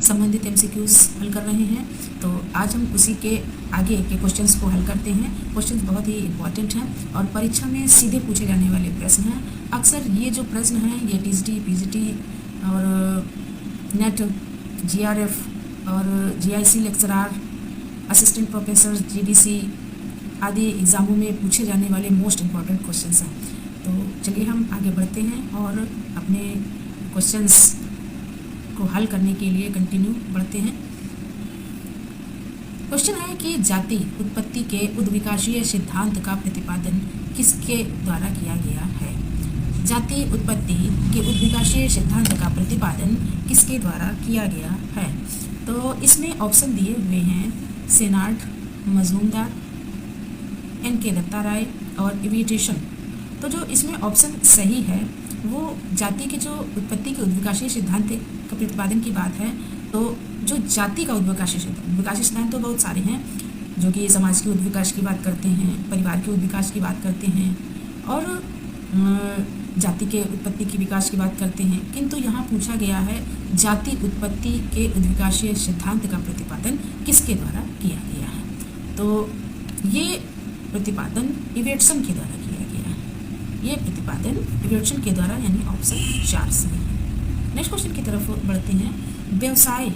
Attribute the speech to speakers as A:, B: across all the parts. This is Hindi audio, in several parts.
A: संबंधित एमसीक्यूज हल कर रहे हैं। तो आज हम उसी के आगे के क्वेश्चंस को हल करते हैं। क्वेश्चंस बहुत ही इंपॉर्टेंट हैं और परीक्षा में सीधे पूछे जाने वाले प्रश्न हैं। अक्सर ये जो प्रश्न हैं ये टीजीटी, पीजीटी और नेट, जीआरएफ और GIC lecturer, assistant professor, GDC आदि एग्ज़ामों में पूछे जाने वाले मोस्ट इम्पॉर्टेंट क्वेश्चंस हैं। तो चलिए हम आगे बढ़ते हैं और अपने क्वेश्चंस को हल करने के लिए कंटिन्यू बढ़ते हैं। क्वेश्चन है कि जाति उत्पत्ति के उद्विकाशीय सिद्धांत का प्रतिपादन किसके द्वारा किया गया है। जाति उत्पत्ति के उद्विकाशीय सिद्धांत का प्रतिपादन किसके द्वारा किया गया है। तो इसमें ऑप्शन दिए हुए हैं सेनार्ड, मजूमदार, एन.के. दत्ता राय और इविटेशन। तो जो इसमें ऑप्शन सही है वो जाति के जो उत्पत्ति के उद्विकाशीय सिद्धांत का प्रतिपादन की बात है। तो जो जाति का उद्विकाशीय सिद्धांत तो बहुत सारे हैं जो कि समाज के उद्विकास की बात करते हैं, परिवार के उद्विकास की बात करते हैं और जाति के उत्पत्ति की विकास की बात करते हैं। किंतु यहाँ पूछा गया है जाति उत्पत्ति के उद्विकाशीय सिद्धांत का प्रतिपादन किसके द्वारा किया गया है। तो ये प्रतिपादन इवेटसन के द्वारा किया गया है। ये प्रतिपादन इवेटसन के द्वारा यानी ऑप्शन 4 सही है। नेक्स्ट क्वेश्चन की तरफ बढ़ते हैं। व्यवसाय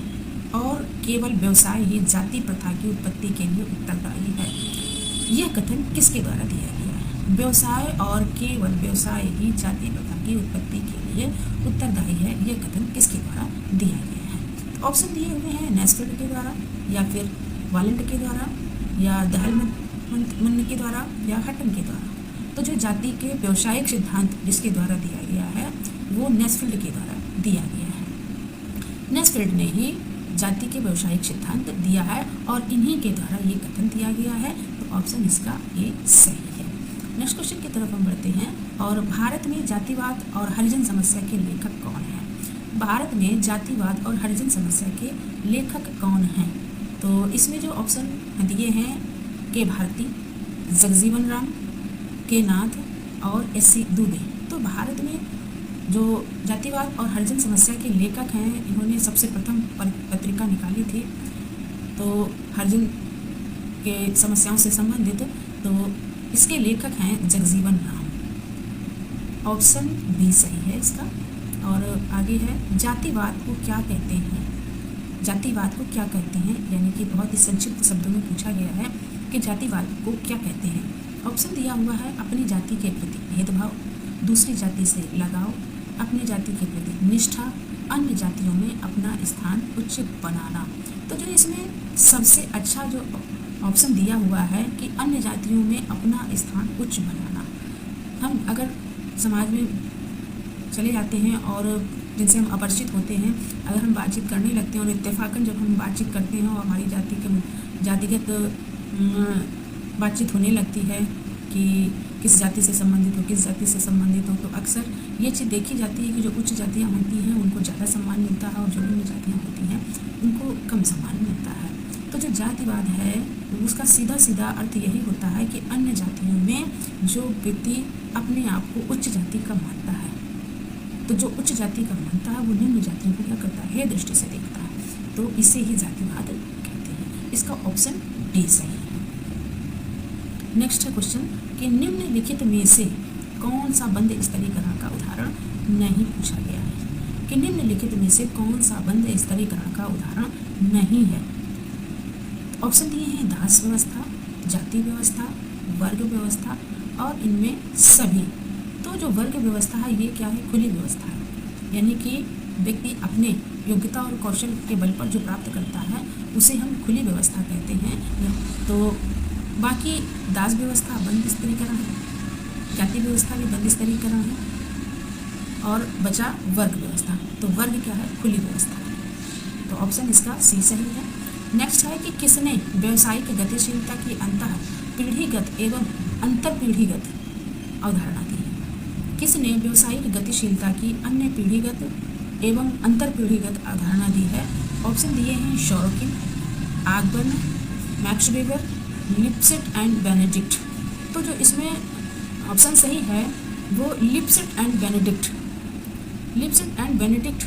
A: और केवल व्यवसाय ही जाति प्रथा की उत्पत्ति के लिए उत्तरदायी है। यह कथन किसके द्वारा दिया गया है। व्यवसाय और केवल व्यवसाय ही जाति प्रथा की उत्पत्ति के लिए उत्तरदायी है। यह कथन किसके द्वारा दिया गया है। तो ऑप्शन दिए हुए हैं नेस्फेल्ड के द्वारा या फिर वालेंट के द्वारा या दहलमन के द्वारा या हटन के द्वारा। तो जो जाति के व्यवसायिक सिद्धांत जिसके द्वारा दिया गया है वो नेस्फेल्ड के द्वारा दिया गया है। नेस्फेल्ड ने ही जाति के व्यवसायिक सिद्धांत दिया है और इन्हीं के द्वारा ये कथन दिया गया है। तो ऑप्शन इसका ये सही है। नेक्स्ट क्वेश्चन की तरफ हम बढ़ते हैं। और भारत में जातिवाद और हरिजन समस्या के लेखक कौन है। भारत में जातिवाद और हरिजन समस्या के लेखक कौन हैं। तो इसमें जो ऑप्शन दिए हैं के भारती, जगजीवन राम, के नाथ और एस.सी. दुबे। तो भारत में जो जातिवाद और हरिजन समस्या के लेखक हैं इन्होंने सबसे प्रथम पत्रिका निकाली थी तो हरिजन के समस्याओं से संबंधित। तो इसके लेखक हैं जगजीवन राम। ऑप्शन बी सही है इसका। और आगे है जातिवाद को क्या कहते हैं। जातिवाद को क्या कहते हैं यानी कि बहुत ही संक्षिप्त शब्दों में पूछा गया है कि जातिवाद को क्या कहते हैं। ऑप्शन दिया हुआ है अपनी जाति के प्रति भेदभाव, दूसरी जाति से लगाव, अपनी जाति के प्रति निष्ठा, अन्य जातियों में अपना स्थान उच्च बनाना। तो जो इसमें सबसे अच्छा जो ऑप्शन दिया हुआ है कि अन्य जातियों में अपना स्थान उच्च बनाना। हम अगर समाज में चले जाते हैं और जिनसे हम अपरिचित होते हैं, अगर हम बातचीत करने लगते हैं और इत्तेफाकन जब हम बातचीत करते हैं और हमारी जातिगत बातचीत होने लगती है कि किस जाति से संबंधित हो, किस जाति से संबंधित हो, तो अक्सर ये चीज़ देखी जाती है कि जो उच्च जातियाँ होती हैं उनको ज़्यादा सम्मान मिलता है और जो निम्न जातियाँ होती हैं उनको कम सम्मान मिलता है। तो जो जातिवाद है उसका सीधा सीधा अर्थ यही होता है कि अन्य जातियों में जो व्यक्ति अपने आप को उच्च जाति का मानता है, तो जो उच्च जाति का मानता है वो निम्न जातियों को क्या करता है दृष्टि से देखता है। तो इसे ही जातिवाद कहते हैं। इसका ऑप्शन डी सही है। नेक्स्ट है क्वेश्चन कि निम्नलिखित में से कौन सा बंद स्तरीकरण का उदाहरण नहीं पूछा गया है। कि निम्नलिखित में से कौन सा बंद स्तरीकरण का उदाहरण नहीं है। ऑप्शन दिए हैं दास व्यवस्था, जाति व्यवस्था, वर्ग व्यवस्था और इनमें सभी। तो जो वर्ग व्यवस्था है ये क्या है, खुली व्यवस्था है, यानी कि व्यक्ति अपने योग्यता और कौशल के बल पर जो प्राप्त करता है उसे हम खुली व्यवस्था कहते हैं। तो बाकी दास व्यवस्था बंद स्तरीकरण है, जाति व्यवस्था भी बंद स्तरीकरण है और बचा वर्ग व्यवस्था। तो वर्ग क्या है, खुली व्यवस्था है। तो ऑप्शन इसका सी सही है। नेक्स्ट है कि किसने व्यवसायिक गतिशीलता की अंतः पीढ़ीगत एवं अंतर पीढ़ीगत अवधारणा दी है। किसने व्यवसायिक गतिशीलता की अन्य पीढ़ीगत एवं अंतर पीढ़ीगत अवधारणा दी है। ऑप्शन दिए हैं Sorokin, Ogburn, Max Weber, Lipset and Benedict. तो जो इसमें ऑप्शन सही है वो Lipset and Benedict. Lipset and Benedict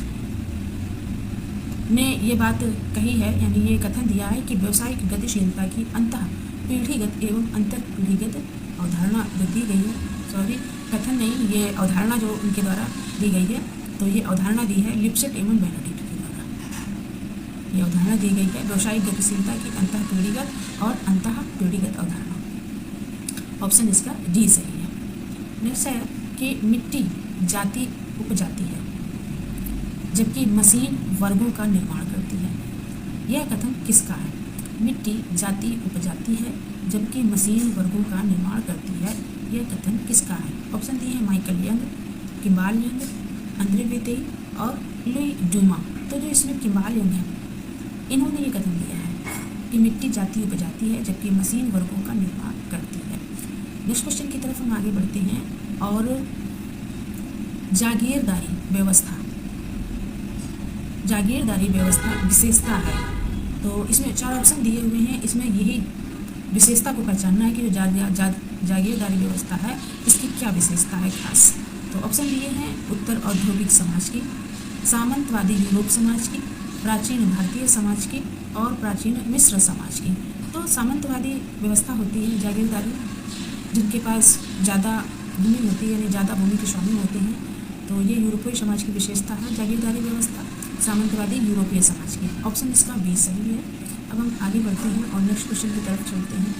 A: ने ये बात कही है, यानी ये कथन दिया है कि व्यवसायिक गतिशीलता की अंतः पीढ़ीगत एवं अंतर पीढ़ीगत अवधारणा जो दी गई है, कथन नहीं, ये अवधारणा जो उनके द्वारा दी गई है, तो ये अवधारणा दी है लिप्सेट एवं बेनेडिक्ट के द्वारा। ये अवधारणा दी गई है व्यवसायिक गतिशीलता की अंतः पीढ़ीगत और अंतः पीढ़ीगत अवधारणा। ऑप्शन इसका डी सही है। नेक्स्ट है कि मिट्टी जाति उपजाति है जबकि मशीन वर्गों का निर्माण करती है। यह कथन किसका है? मिट्टी जाति उपजाती है जबकि मशीन वर्गों का निर्माण करती है। यह कथन किसका है? ऑप्शन दिए हैं माइकल यंग, किम्बाल यंग, अंद्रे वेतेई और लुई डूमा। तो जो इसमें किम्बाल यंग है, इन्होंने ये कथन दिया है कि मिट्टी जाति उपजाती है जबकि मशीन वर्गों का निर्माण करती है। नेक्स्ट क्वेश्चन की तरफ हम आगे बढ़ते हैं। और जागीरदारी व्यवस्था विशेषता है। तो इसमें 4 ऑप्शन दिए हुए हैं, इसमें यही विशेषता को पहचानना है कि जो जागीरदारी व्यवस्था है इसकी क्या विशेषता है खास। तो ऑप्शन दिए हैं उत्तर औद्योगिक समाज की, सामंतवादी यूरोप समाज की, प्राचीन भारतीय समाज की और प्राचीन मिस्र समाज की। तो सामंतवादी व्यवस्था होती है जागीरदारी, जिनके पास ज़्यादा भूमि होती है, यानी ज़्यादा भूमि के स्वामी होते हैं। तो ये यूरोपीय समाज की विशेषता है जागीरदारी व्यवस्था, सामंतवादी यूरोपीय समाज की। ऑप्शन इसका बी सही है। अब हम आगे बढ़ते हैं और नेक्स्ट क्वेश्चन की तरफ चलते हैं।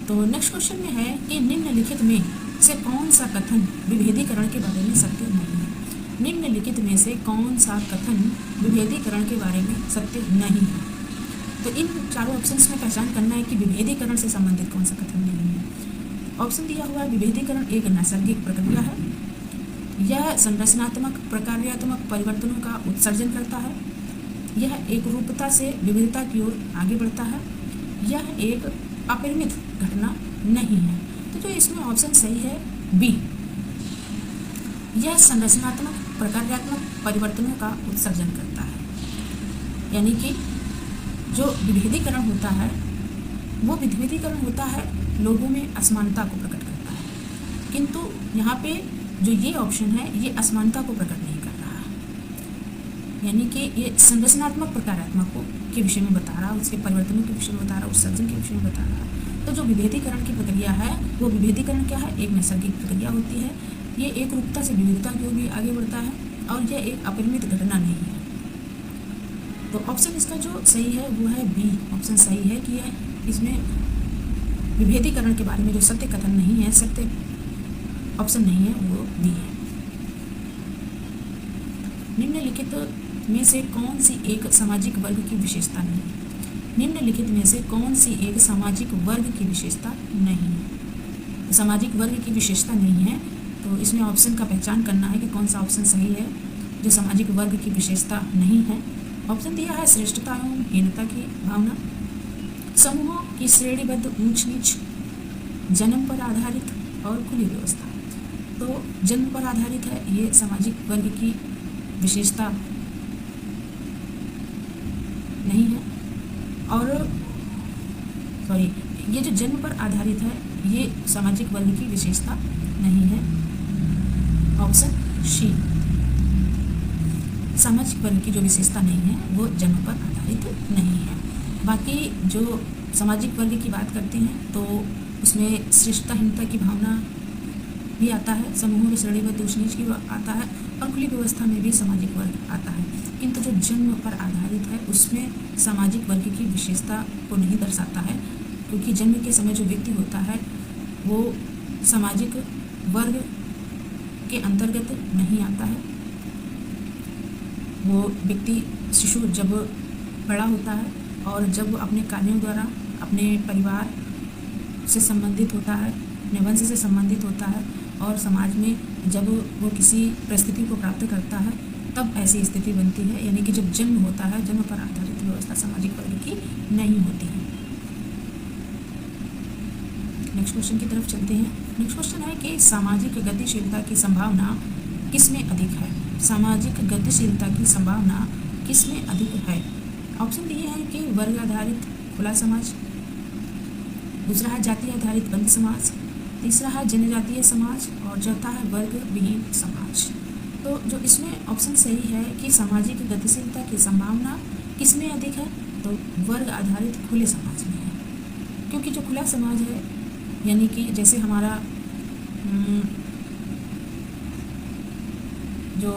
A: तो नेक्स्ट क्वेश्चन में है कि निम्नलिखित में से कौन सा कथन विभेदीकरण के बारे में सत्य नहीं है? निम्नलिखित में से कौन सा कथन विभेदीकरण के बारे में सत्य नहीं है? तो इन चारों ऑप्शंस में पहचान करना है कि विभेदीकरण से संबंधित कौन सा कथन नहीं है। ऑप्शन दिया हुआ है विभेदीकरण एक नैसर्गिक प्रक्रिया है, यह संरचनात्मक प्रकार्यात्मक परिवर्तनों का उत्सर्जन करता है, यह एक रूपता से विविधता की ओर आगे बढ़ता है, यह एक अपरिमित घटना नहीं है। तो जो इसमें ऑप्शन सही है बी, यह संरचनात्मक प्रकार्यात्मक परिवर्तनों का उत्सर्जन करता है। यानी कि जो विभेदीकरण होता है वो विभेदीकरण होता है लोगों में असमानता को प्रकट करता है, किंतु यहाँ पे जो ये ऑप्शन है ये असमानता को प्रकट नहीं कर रहा है। यानी कि ये संरचनात्मक प्रकारात्मक को के विषय में बता रहा है, उसके परिवर्तनों के विषय में बता रहा है, उत्सर्जन के विषय में बता रहा है। तो जो विभेदीकरण की प्रक्रिया है वो विभेदीकरण क्या है? एक नैसर्गिक प्रक्रिया होती है। ये एक रूपता से विविधता की ओर भी आगे बढ़ता है और यह एक अपरिमित घटना नहीं है। तो ऑप्शन इसका जो सही है वो है बी। ऑप्शन सही है कि यह इसमें विभेदीकरण के बारे में जो सत्य कथन नहीं है, सत्य ऑप्शन नहीं है, वो बी है। निम्नलिखित में से कौन सी एक सामाजिक वर्ग की विशेषता नहीं है? निम्नलिखित में से कौन सी एक सामाजिक वर्ग की विशेषता नहीं है? तो सामाजिक वर्ग की विशेषता नहीं है, तो इसमें ऑप्शन का पहचान करना है कि कौन सा ऑप्शन सही है जो सामाजिक वर्ग की विशेषता नहीं है। ऑप्शन दिया है श्रेष्ठता एवं हीनता की भावना, समूहों की श्रेणीबद्ध ऊंच नीच, जन्म पर आधारित और खुली व्यवस्था। तो जन्म पर आधारित है, ये सामाजिक वर्ग की विशेषता नहीं है। और ये जो जन्म पर आधारित है ये सामाजिक वर्ग की विशेषता नहीं है। ऑप्शन सी, सामाजिक वर्ग की जो विशेषता नहीं है वो जन्म पर आधारित नहीं है। बाकी जो सामाजिक वर्ग की बात करते हैं तो उसमें श्रेष्ठताहीनता की भावना भी आता है, समूहों की श्रेणीबद्ध ऊंच नीच की आता है और खुली व्यवस्था में भी सामाजिक वर्ग आता है। किंतु जो जन्म पर आधारित है उसमें सामाजिक वर्ग की विशेषता को नहीं दर्शाता है, क्योंकि जन्म के समय जो व्यक्ति होता है वो सामाजिक वर्ग के अंतर्गत नहीं आता है। वो व्यक्ति शिशु जब बड़ा होता है और जब वो अपने कार्यों द्वारा अपने परिवार से संबंधित होता है, अपने वंश से संबंधित होता है और समाज में जब वो किसी परिस्थिति को प्राप्त करता है तब ऐसी स्थिति बनती है। यानी कि जब जन्म होता है, जन्म पर आधारित व्यवस्था सामाजिक वर्ग की नहीं होती है। नेक्स्ट क्वेश्चन की तरफ चलते हैं। नेक्स्ट क्वेश्चन है कि सामाजिक गतिशीलता की संभावना किसमें अधिक है? सामाजिक गतिशीलता की संभावना किसमें अधिक है? ऑप्शन दिए हैं कि वर्ग आधारित खुला समाज, दूसरा है जाति आधारित बंद समाज, तीसरा है जनजातीय समाज और चौथा है वर्ग विहीन समाज। तो जो इसमें ऑप्शन सही है कि सामाजिक गतिशीलता की संभावना किसमें अधिक है, तो वर्ग आधारित खुले समाज में है। क्योंकि जो खुला समाज है, यानी कि जैसे हमारा जो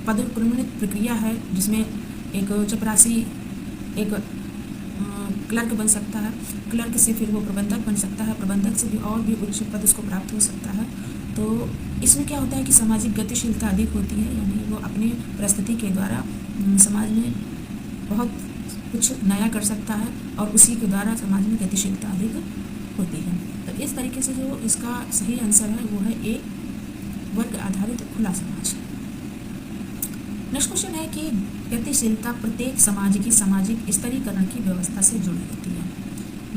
A: पदोन्नति प्रक्रिया है, जिसमें एक चपरासी एक क्लर्क बन सकता है, क्लर्क से फिर वो प्रबंधक बन सकता है, प्रबंधक से भी और भी उच्च पद उसको प्राप्त हो सकता है। तो इसमें क्या होता है कि सामाजिक गतिशीलता अधिक होती है, यानी वो अपने परिस्थिति के द्वारा समाज में बहुत कुछ नया कर सकता है और उसी के द्वारा समाज में गतिशीलता अधिक होती है। तो इस तरीके से जो इसका सही आंसर है वो है ए, वर्ग आधारित खुला समाज। नेक्स्ट क्वेश्चन है कि गतिशीलता प्रत्येक समाज की सामाजिक स्तरीकरण की व्यवस्था से जुड़ी होती है।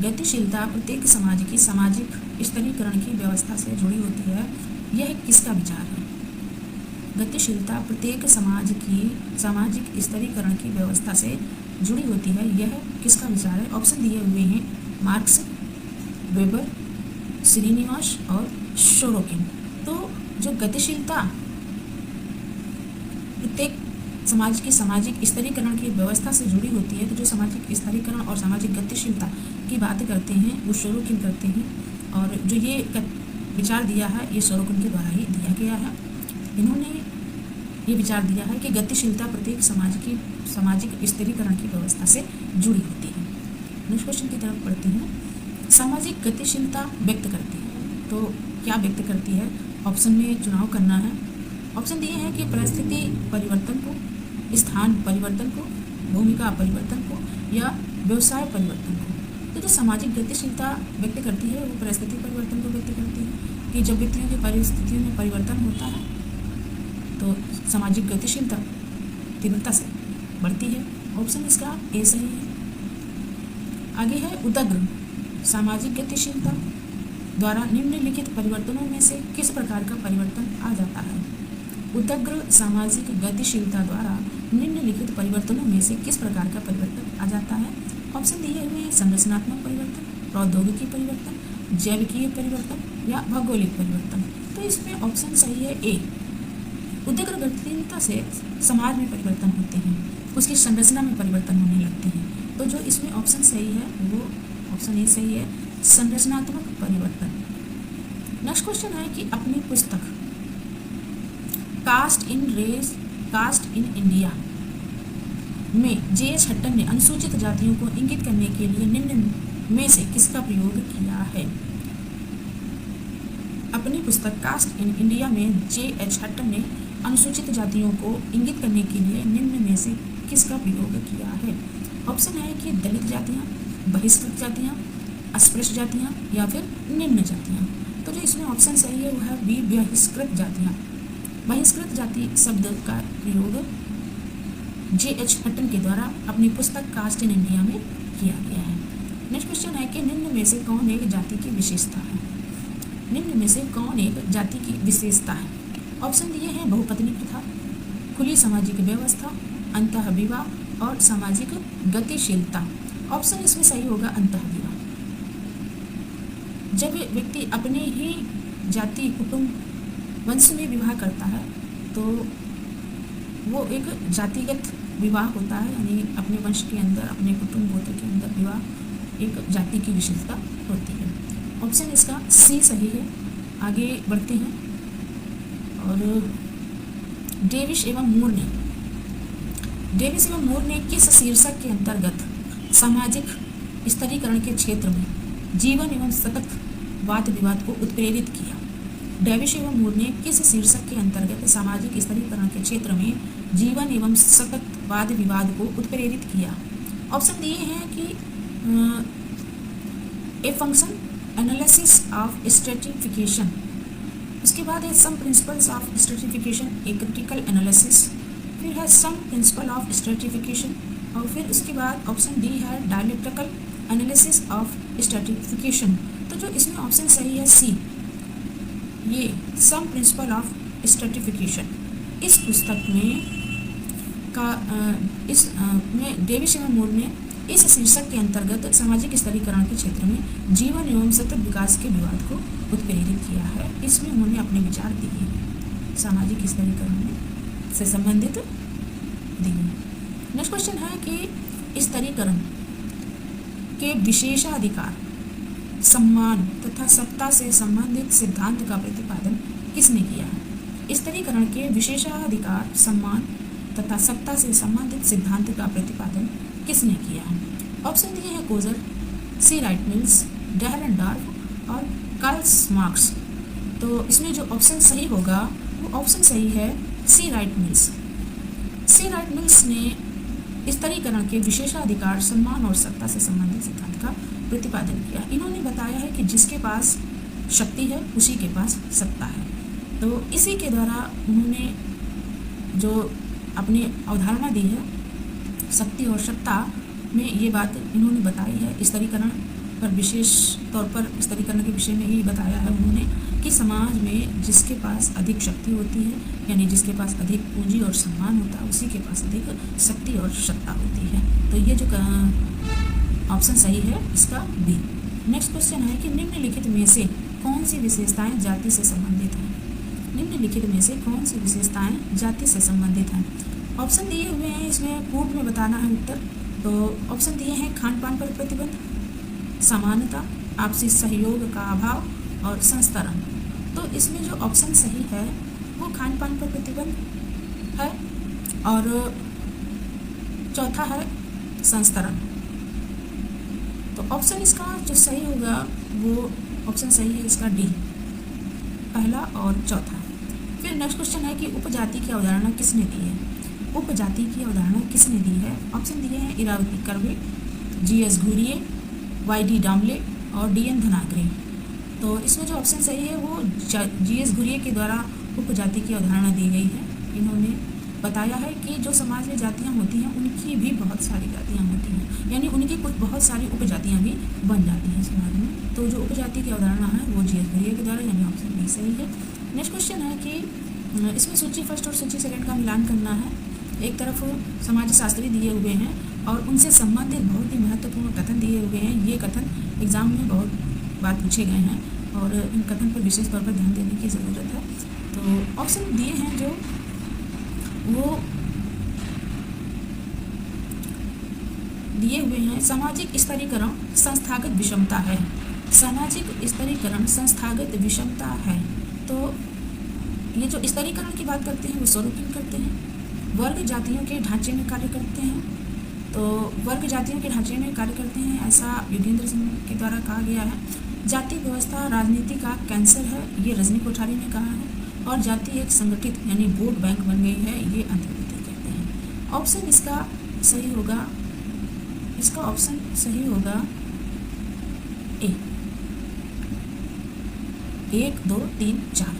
A: गतिशीलता प्रत्येक समाज की सामाजिक स्तरीकरण की व्यवस्था से जुड़ी होती है, यह किसका विचार है? गतिशीलता प्रत्येक समाज की सामाजिक स्तरीकरण की व्यवस्था से जुड़ी होती है, यह किसका विचार है? ऑप्शन दिए हुए हैं मार्क्स, वेबर, श्रीनिवास और सोरोकिन। तो जो गतिशीलता प्रत्येक समाज की सामाजिक स्तरीकरण की व्यवस्था से जुड़ी होती है, तो जो सामाजिक स्तरीकरण और सामाजिक गतिशीलता की बात करते हैं वो सोरोकिन करते हैं, और जो ये विचार दिया है ये सोरोकिन के द्वारा ही दिया गया है। इन्होंने ये विचार दिया है कि गतिशीलता प्रत्येक समाज की सामाजिक स्तरीकरण की व्यवस्था से जुड़ी होती है। नेक्स्ट क्वेश्चन की तरफ पढ़ते हैं। सामाजिक गतिशीलता व्यक्त करती है, तो क्या व्यक्त करती है? ऑप्शन में चुनाव करना है। ऑप्शन दिए हैं कि परिस्थिति परिवर्तन को, स्थान परिवर्तन को, भूमिका परिवर्तन को या व्यवसाय परिवर्तन को। तो जो सामाजिक गतिशीलता व्यक्त करती है वो परिस्थिति परिवर्तन को व्यक्त करती है कि जब व्यक्तियों की परिस्थितियों में परिवर्तन होता है तो सामाजिक गतिशीलता तीव्रता से बढ़ती है। ऑप्शन इसका ए सही है। आगे है उदग्र सामाजिक गतिशीलता द्वारा निम्नलिखित परिवर्तनों में से किस प्रकार का परिवर्तन आ जाता है? उदग्र सामाजिक गतिशीलता द्वारा निम्नलिखित परिवर्तनों में से किस प्रकार का परिवर्तन आ जाता है? ऑप्शन दिए हुए हैं संरचनात्मक परिवर्तन, प्रौद्योगिकी परिवर्तन, जैविकीय परिवर्तन या भौगोलिक परिवर्तन। तो इसमें ऑप्शन सही है ए, उदग्र गतिशीलता से समाज में परिवर्तन होते हैं, उसकी संरचना में परिवर्तन होने लगते हैं। तो जो इसमें ऑप्शन सही है वो ऑप्शन ए सही है, संरचनात्मक परिवर्तन। नेक्स्ट क्वेश्चन है कि अपनी पुस्तक कास्ट इन इंडिया में जे.एच. हट्टन ने अनुसूचित जातियों को इंगित करने के लिए निम्न में से किसका प्रयोग किया है? अपनी पुस्तक कास्ट इन इंडिया में जे.एच. हट्टन ने अनुसूचित जातियों को इंगित करने के लिए निम्न में से किसका प्रयोग किया है? ऑप्शन है कि दलित जातियाँ, बहिष्कृत जातियाँ, अस्पृश्य जातियाँ या फिर निम्न जातियाँ। तो जो इसमें ऑप्शन सही है वो है बी, बहिष्कृत जातियाँ। बहिष्कृत जाति शब्द का प्रयोग जे.एच. हट्टन के द्वारा अपनी पुस्तक कास्ट इन इंडिया में किया गया है। नेक्स्ट क्वेश्चन है कि निम्न में से कौन एक जाति की विशेषता है? निम्न में से कौन एक जाति की विशेषता है? ऑप्शन दिए हैं बहुपत्नी प्रथा, खुली सामाजिक व्यवस्था, अंतःविवाह और सामाजिक गतिशीलता। ऑप्शन इसमें सही होगा अंतःविवाह। जब व्यक्ति अपने ही जाति, कुटुंब, वंश में विवाह करता है तो वो एक जातिगत विवाह होता है, यानी अपने वंश के अंदर, अपने कुटुंब गोत्र के अंदर विवाह एक जाति की विशेषता होती है। ऑप्शन इसका सी सही है। आगे बढ़ते हैं और डेविस एवं मूर ने किस शीर्षक के अंतर्गत सामाजिक स्तरीकरण के क्षेत्र में जीवन एवं सतत वाद विवाद को उत्प्रेरित किया? डेविस एवं मूर ने किस शीर्षक के अंतर्गत सामाजिक स्तरीकरण के क्षेत्र में जीवन एवं सतत वाद विवाद को उत्प्रेरित किया? ऑप्शन दिए हैं कि a function analysis of stratification, उसके बाद है some principles of stratification, a critical analysis, फिर है सम प्रिंसिपल ऑफ स्ट्रेटिफिकेशन, और फिर उसके बाद ऑप्शन डी है डायलेक्ट्रिकल एनालिसिस ऑफ स्ट्रेटिफिकेशन। तो जो इसमें ऑप्शन सही है सी, ये सम प्रिंसिपल ऑफ स्ट्रेटिफिकेशन। इस पुस्तक में में डेविस एवं मूर ने इस शीर्षक के अंतर्गत सामाजिक स्तरीकरण के क्षेत्र में जीवन एवं सतत विकास के विवाद को उत्प्रेरित किया है। इसमें उन्होंने अपने विचार दिए सामाजिक स्तरीकरण में से संबंधित दी। नेक्स्ट क्वेश्चन है कि स्तरीकरण के विशेषाधिकार, सम्मान तथा सत्ता से संबंधित सिद्धांत का प्रतिपादन किसने किया है? स्तरीकरण के विशेषाधिकार, सम्मान तथा सत्ता से संबंधित सिद्धांत का प्रतिपादन किसने किया है? ऑप्शन दिए हैं कोजर, सी राइट मिल्स, डैहरनडॉर्फ और कार्ल मार्क्स। तो इसमें जो ऑप्शन सही होगा वो ऑप्शन सही है सी राइट मिल्स। सी राइट मिल्स ने स्तरीकरण के विशेषाधिकार, सम्मान और सत्ता से संबंधित सिद्धांत का प्रतिपादन किया। इन्होंने बताया है कि जिसके पास शक्ति है उसी के पास सत्ता है। तो इसी के द्वारा उन्होंने जो अपनी अवधारणा दी है शक्ति और सत्ता में, ये बात इन्होंने बताई है। स्तरीकरण पर विशेष तौर पर स्तरीकरण के विषय में ही बताया है उन्होंने कि समाज में जिसके पास अधिक शक्ति होती है, यानी जिसके पास अधिक पूंजी और सम्मान होता है, उसी के पास अधिक शक्ति और सत्ता होती है। तो ये जो ऑप्शन सही है इसका बी। नेक्स्ट क्वेश्चन है कि निम्नलिखित में से कौन सी विशेषताएं जाति से संबंधित हैं? निम्नलिखित में से कौन सी विशेषताएं जाति से संबंधित हैं? ऑप्शन दिए हुए हैं, इसमें पूर्व में बताना है उत्तर। तो ऑप्शन दिए हैं खान पान पर प्रतिबंध, समानता, आपसी सहयोग का अभाव और संस्तरण। तो इसमें जो ऑप्शन सही है वो खान पान पर प्रतिबंध है और चौथा है संस्तरण। तो ऑप्शन इसका जो सही होगा वो ऑप्शन सही है इसका डी, पहला और चौथा। फिर नेक्स्ट क्वेश्चन है कि उपजाति की अवधारणा किसने दी है? उपजाति की अवधारणा किसने दी है? ऑप्शन दिए हैं इरावती कर्वे, जी.एस. घुरिये, वाई.डी. डामले और डी.एन. धनागरे। तो इसमें जो ऑप्शन सही है वो जी.एस. घुरिये के द्वारा उपजाति की अवधारणा दी गई है। इन्होंने बताया है कि जो समाज में जातियाँ होती हैं उनकी भी बहुत सारी जातियाँ होती हैं, यानी उनकी कुछ बहुत सारी उपजातियाँ भी बन जाती हैं समाज में। तो जो उपजाति की अवधारणा है वो जी.एस. घुरिये के द्वारा, यानी ऑप्शन बी सही है। नेक्स्ट क्वेश्चन है कि इसमें सूची फर्स्ट और सूची सेकंड का मिलान करना है। एक तरफ समाज शास्त्री दिए हुए हैं और उनसे संबंधित बहुत ही महत्वपूर्ण कथन दिए हुए हैं। ये कथन एग्जाम में बहुत बार पूछे गए हैं और इन कथन पर विशेष तौर पर ध्यान देने की ज़रूरत है। तो ऑप्शन दिए हैं जो वो दिए हुए हैं, सामाजिक स्तरीकरण संस्थागत विषमता है। सामाजिक स्तरीकरण संस्थागत विषमता है। तो ये जो स्तरीकरण की बात करते हैं वो स्वरूपहीन करते हैं, वर्ग जातियों के ढांचे में कार्य करते हैं। तो वर्ग जातियों के ढांचे में कार्य करते हैं, ऐसा योगेंद्र सिंह के द्वारा कहा गया है। जाति व्यवस्था राजनीति का कैंसर है, ये रजनी कोठारी ने कहा है। और जाति एक संगठित यानी वोट बैंक बन गई है, ये अंधविधि कहते हैं। ऑप्शन इसका सही होगा, इसका ऑप्शन सही होगा ए, 1, 2, 3, 4।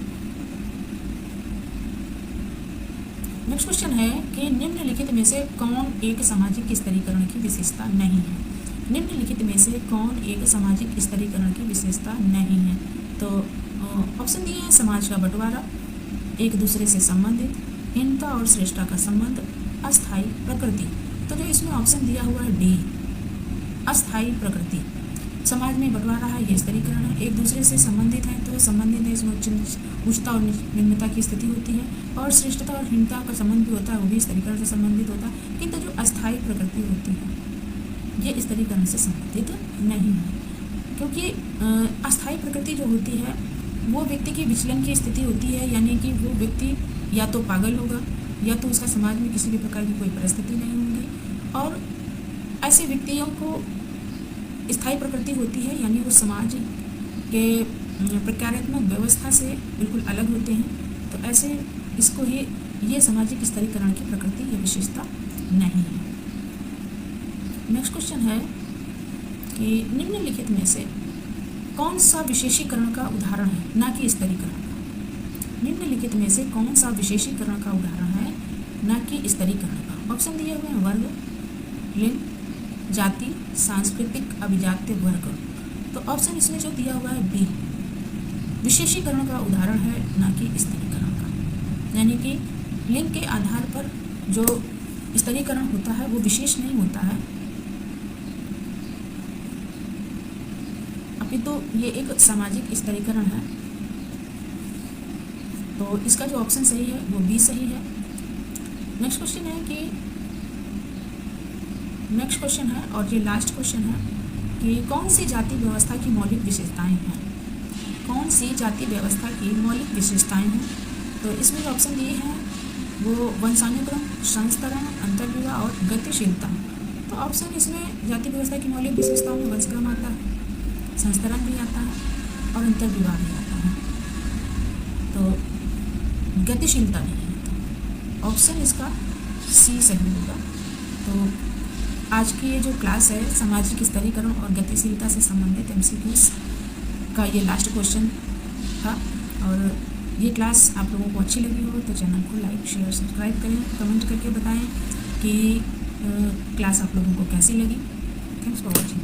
A: नेक्स्ट क्वेश्चन है कि निम्नलिखित में से कौन एक सामाजिक स्तरीकरण की विशेषता नहीं है? निम्नलिखित में से कौन एक सामाजिक स्तरीकरण की विशेषता नहीं है? तो ऑप्शन दिए हैं समाज का बंटवारा, एक दूसरे से संबंधित, हीनता और श्रेष्ठता का संबंध, अस्थायी प्रकृति। तो जो इसमें ऑप्शन दिया हुआ है डी, अस्थायी प्रकृति। समाज में बंटवारा है, ये स्तरीकरण है। एक दूसरे से संबंधित है तो संबंधित है, इसमें उच्चता और निम्नता की स्थिति होती है। और श्रेष्ठता और हीनता का संबंध भी होता है, वो भी स्तरीकरण से संबंधित होता है। किंतु जो अस्थायी प्रकृति होती है ये स्तरीकरण से संबंधित नहीं है, क्योंकि अस्थायी प्रकृति जो होती है वो व्यक्ति की विचलन की स्थिति होती है, यानी कि वो व्यक्ति या तो पागल होगा या तो उसका समाज में किसी भी प्रकार की कोई परिस्थिति नहीं होगी। और ऐसे व्यक्तियों को स्थायी प्रकृति होती है, यानी वो समाज के प्रक्रियात्मक व्यवस्था से बिल्कुल अलग होते हैं। तो ऐसे इसको ये सामाजिक स्तरीकरण की प्रकृति या विशेषता नहीं है। नेक्स्ट क्वेश्चन है कि निम्नलिखित में से कौन सा विशेषीकरण का उदाहरण है, ना कि स्तरीकरण का? निम्नलिखित में से कौन सा विशेषीकरण का उदाहरण है, ना कि स्तरीकरण का? ऑप्शन दिए हुए हैं वर्ग, लिंग, जाति, सांस्कृतिक अभिजात्य वर्ग। तो ऑप्शन इसमें जो दिया हुआ है बी, विशेषीकरण का उदाहरण है, ना कि स्तरीकरण का। यानी कि लिंग के आधार पर जो स्तरीकरण होता है वो विशेष नहीं होता है, अपितु तो ये एक सामाजिक स्तरीकरण है। तो इसका जो ऑप्शन सही है वो बी सही है। नेक्स्ट क्वेश्चन है और ये लास्ट क्वेश्चन है कि कौन सी जाति व्यवस्था की मौलिक विशेषताएं हैं। कौन सी जाति व्यवस्था की मौलिक विशेषताएं हैं। तो इसमें जो ऑप्शन दिए हैं वो वंशानुक्रम, संस्तरण, अंतर्विवाह और गतिशीलता। तो ऑप्शन इसमें जाति व्यवस्था की मौलिक विशेषताओं में वंशक्रम आता है, संस्तरण भी आता है और अंतर्विवाह भी आता है। तो गतिशीलता नहीं आता। ऑप्शन इसका सी सही होगा। तो आज की ये जो क्लास है सामाजिक स्तरीकरण और गतिशीलता से संबंधित MCQs का ये लास्ट क्वेश्चन था। और ये क्लास आप लोगों को अच्छी लगी हो तो चैनल को लाइक, शेयर, सब्सक्राइब करें, कमेंट करके बताएं कि क्लास आप लोगों को कैसी लगी। Thanks for watching.